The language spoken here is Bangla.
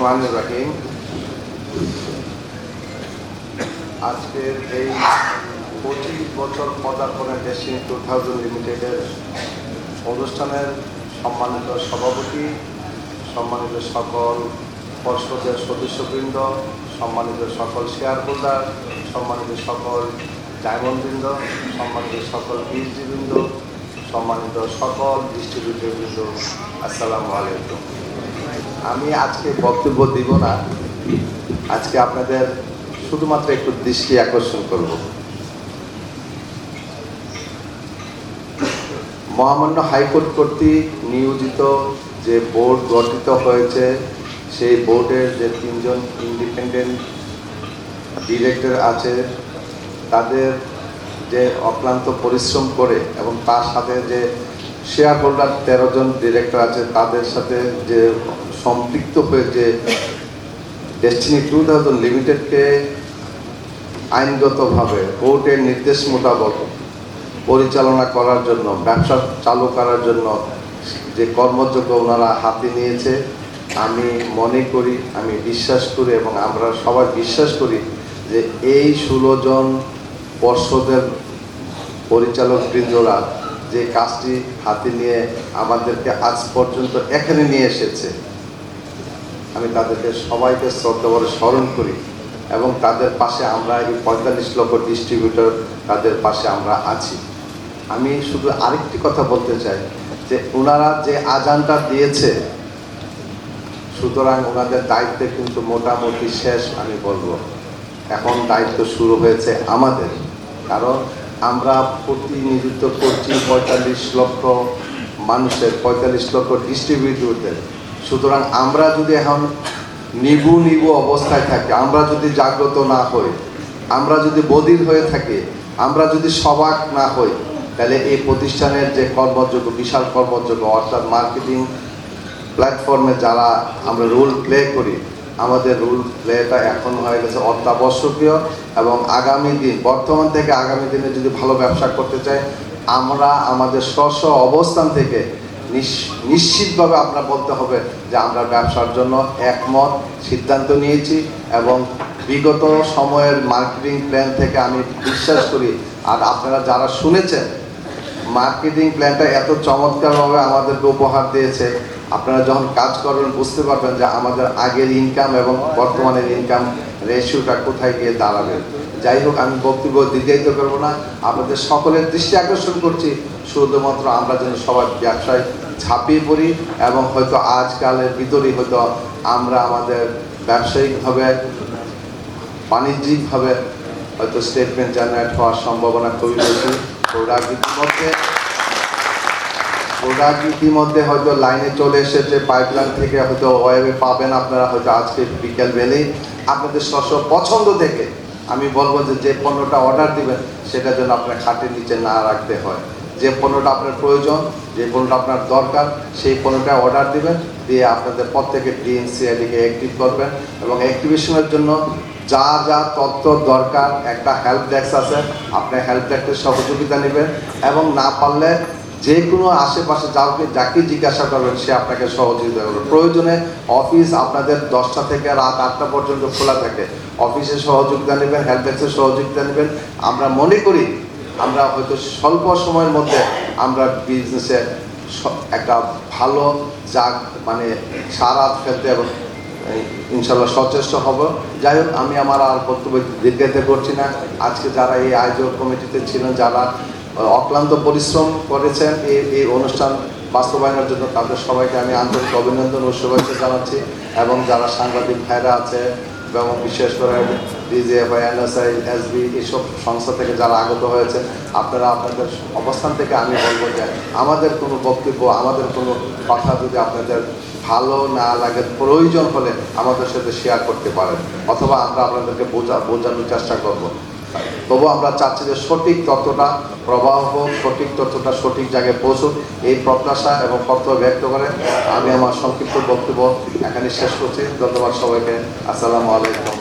রহমানির রহিম। আজকের এই 25 বছর পদার্পণের ডেস্টিনি 2000 লিমিটেডের অনুষ্ঠানের সম্মানিত সভাপতি, সম্মানিত সকল পর্ষদের সদস্যবৃন্দ, সম্মানিত সকল শেয়ার হোল্ডার, সম্মানিত সকল ডায়মন্ডবৃন্দ, সম্মানিত সকল বীরজীবৃন্দ, সম্মানিত সকল ডিস্ট্রিবিউটরবৃন্দ, আসসালামু আলাইকুম। আমি আজকে বক্তব্য দিব না, আজকে আপনাদের শুধুমাত্র একটু দৃষ্টি আকর্ষণ করব। মহামান্য হাইকোর্ট কর্তৃক নিয়োজিত যে বোর্ড গঠিত হয়েছে, সেই বোর্ডের যে 3 জন ইন্ডিপেন্ডেন্ট ডিরেক্টর আছে, তাদের যে অক্লান্ত পরিশ্রম করে এবং তার সাথে যে শেয়ার হোল্ডার 13 জন ডিরেক্টর আছে, তাদের সাথে যে সম্পৃক্ত হয়ে যে ডেস্টিনি 2000 লিমিটেডকে আইনগতভাবে কোর্টের নির্দেশ মোতাবেক পরিচালনা করার জন্য, ব্যবসা চালু করার জন্য যে কর্মযোগ্য ওনারা হাতে নিয়েছে, আমি মনে করি, আমি বিশ্বাস করি এবং আমরা সবাই বিশ্বাস করি যে এই 16 জন পর্ষদের পরিচালকবৃন্দরা যে কাজটি হাতে নিয়ে আমাদেরকে আজ পর্যন্ত এখানে নিয়ে এসেছে, আমি তাদেরকে সবাইকে শ্রদ্ধা করে স্মরণ করি এবং তাদের পাশে আমরা এই 45 লক্ষ ডিস্ট্রিবিউটর, তাদের পাশে আমরা আছি। আমি শুধু আরেকটি কথা বলতে চাই যে ওনারা যে আজানটা দিয়েছে, সুতরাং ওনাদের দায়িত্ব কিন্তু মোটামুটি শেষ। আমি বলবো এখন দায়িত্ব শুরু হয়েছে আমাদের, কারণ আমরা প্রতিনিধিত্ব করছি 45 লক্ষ মানুষের, 45 লক্ষ ডিস্ট্রিবিউটরদের। সুতরাং আমরা যদি এখন নিবু অবস্থায় থাকি, আমরা যদি জাগ্রত না হই, আমরা যদি বধির হয়ে থাকি, আমরা যদি সবাক না হই, তাহলে এই প্রতিষ্ঠানের যে কর্মযোগ্য, বিশাল কর্মযোগ্য, অর্থাৎ মার্কেটিং প্ল্যাটফর্মে যারা আমরা রোল প্লে করি, আমাদের রোল প্লেটা এখন হয়ে গেছে অত্যাবশ্যকীয়। এবং আগামী দিন, বর্তমান থেকে আগামী দিনে যদি ভালো ব্যবসা করতে চাই, আমরা আমাদের স্ব অবস্থান থেকে নিশ্চিতভাবে আমরা বলতে হবে যে আমরা ব্যবসার জন্য একমত সিদ্ধান্ত নিয়েছি। এবং বিগত সময়ের মার্কেটিং প্ল্যান থেকে আমি বিশ্বাস করি, আর আপনারা যারা শুনেছেন, মার্কেটিং প্ল্যানটা এত চমৎকারভাবে আমাদেরকে উপহার দিয়েছে, আপনারা যখন কাজ করবেন বুঝতে পারবেন যে আমাদের আগের ইনকাম এবং বর্তমানের ইনকাম রেশিওটা কোথায় গিয়ে দাঁড়াবে। যাই হোক, আমি বক্তব্য দীর্ঘায়িত করবো না, আপনাদের সকলের দৃষ্টি আকর্ষণ করছি শুধুমাত্র আমরা যেন সবাই ব্যবসায় ঝাঁপিয়ে পড়ি এবং হয়তো আজকালের ভিতরেই হয়তো আমরা আমাদের ব্যবসায়িকভাবে, বাণিজ্যিকভাবে হয়তো স্টেটমেন্ট জেনারেট হওয়ার সম্ভাবনা খুবই বেশি। প্রোডাক্ট ইতিমধ্যে হয়তো লাইনে চলে এসেছে, পাইপলাইন থেকে হয়তো ওয়েবে পাবেন আপনারা, হয়তো আজকে বিকেল বেলেই আপনাদের পছন্দ থেকে আমি বলবো যে পণ্যটা অর্ডার দিবেন সেটা যেন আপনার খাটের নিচে না রাখতে হয়। যে পণ্যটা আপনার প্রয়োজন, যে পণ্যটা আপনার দরকার, সেই পণ্যটা অর্ডার দিবেন, দিয়ে আপনাদের প্রত্যেকের ডিএনসিআইডিকে অ্যাক্টিভ করবেন। এবং অ্যাক্টিভেশনের জন্য যা যা তথ্য দরকার, একটা হেল্প ডেস্ক আছে, আপনি হেল্প ডেস্কের সহযোগিতা নেবেন এবং না পারলে যে কোনো আশেপাশে যাকে জিজ্ঞাসা করবেন সে আপনাকে সহযোগিতা করবে। প্রয়োজনে অফিস আপনাদের 10টা থেকে রাত 8টা পর্যন্ত খোলা থাকে, অফিসে সহযোগিতা নেবেন, হেল্প ডেস্কের সহযোগিতা নেবেন। আমরা মনে করি আমরা হয়তো স্বল্প সময়ের মধ্যে আমরা বিজনেসে একটা ভালো মানে সারা ফেলতে এবং ইনশাল্লাহ সচেষ্ট হব। যাই হোক, আমি আমার আর বক্তব্য দীর্ঘায়িত করছি না। আজকে যারা এই আয়োজক কমিটিতে ছিলেন, যারা অক্লান্ত পরিশ্রম করেছেন এই অনুষ্ঠান বাস্তবায়নের জন্য, তাদের সবাইকে আমি আন্তরিক অভিনন্দন ও শুভেচ্ছা জানাচ্ছি। এবং যারা সাংবাদিক ভাইরা আছে এবং বিশেষ করে ডিজিএফআই, এনএসআই, এসবি এইসব সংস্থা থেকে যারা আগত হয়েছে, আপনারা আপনাদের অবস্থান থেকে আমি বলবো যে আমাদের কোনো বক্তব্য, আমাদের কোনো কথা যদি আপনাদের ভালো না লাগে, প্রয়োজন হলে আমাদের সাথে শেয়ার করতে পারেন, অথবা আমরা আপনাদেরকে বোঝানোর চেষ্টা করব। তবু আমরা চাচ্ছি যে সঠিক তথ্যটা প্রবাহ হোক, সঠিক তথ্যটা সঠিক জায়গায় পৌঁছুক, এই প্রত্যাশা এবং কর্তব্য ব্যক্ত করে আমি আমার সংক্ষিপ্ত বক্তব্য এখানে শেষ করছি। ধন্যবাদ সবাইকে। আসসালামু আলাইকুম।